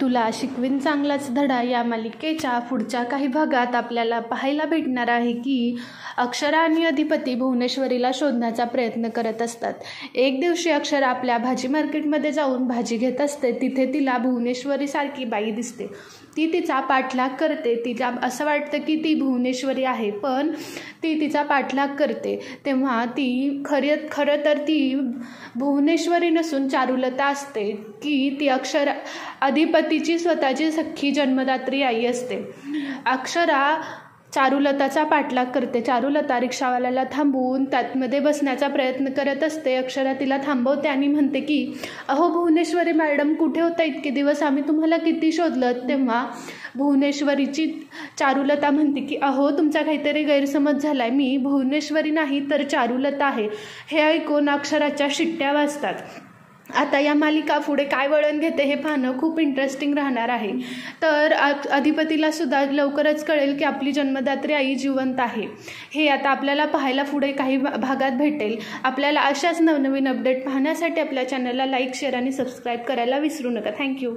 तुला शिकवीन चांगलाच धडा या मालिकेच्या पुढच्या काही भागात आपल्याला पाहायला भेटणार आहे की अक्षरा आणि अधिपती भुवनेश्वरीला शोधण्याचा प्रयत्न करत असतात. एक दिवशी अक्षरा आपल्या भाजी मार्केटमध्ये जाऊन भाजी घेत असते. तिथे तिला भुवनेश्वरीसारखी बाई दिसते. ती तिचा पाठलाग करते. तिला असं वाटतं की ती भुवनेश्वरी आहे, पण ती तिचा पाठलाग करते. तेव्हा ती खरं तर ती भुवनेश्वरी नसून चारुलता असते की ती अधिपतीची स्वतःची सख्खी जन्मदात्री आई असते. अक्षरा चारुलताचा पाठलाग करते. चारुलता रिक्षावाल्याला थांबवून त्यातमध्ये बसण्याचा प्रयत्न करत असते. अक्षरा तिला थांबवते आणि म्हणते की अहो भुवनेश्वरी मॅडम, कुठे होता इतके दिवस? आम्ही तुम्हाला किती शोधलं. तेव्हा भुवनेश्वरीची चारुलता म्हणते की अहो तुमचा काहीतरी गैरसमज झाला आहे. मी भुवनेश्वरी नाही तर चारुलता आहे. हे ऐकून अक्षराच्या शिट्ट्या वाजतात. आता या मालिका पुढे काय वळण घेते हे पाहणं खूप इंटरेस्टिंग राहणार आहे. तर अधिपतीला सुद्धा लवकरच कळेल की आपली जन्मदात्री आई जिवंत आहे. हे आता आपल्याला पाहायला पुढे काही भागात भेटेल. आपल्याला अशाच नवनवीन अपडेट पाहण्यासाठी आपल्या चॅनलला लाईक, शेअर आणि सबस्क्राईब करायला विसरू नका. थँक्यू.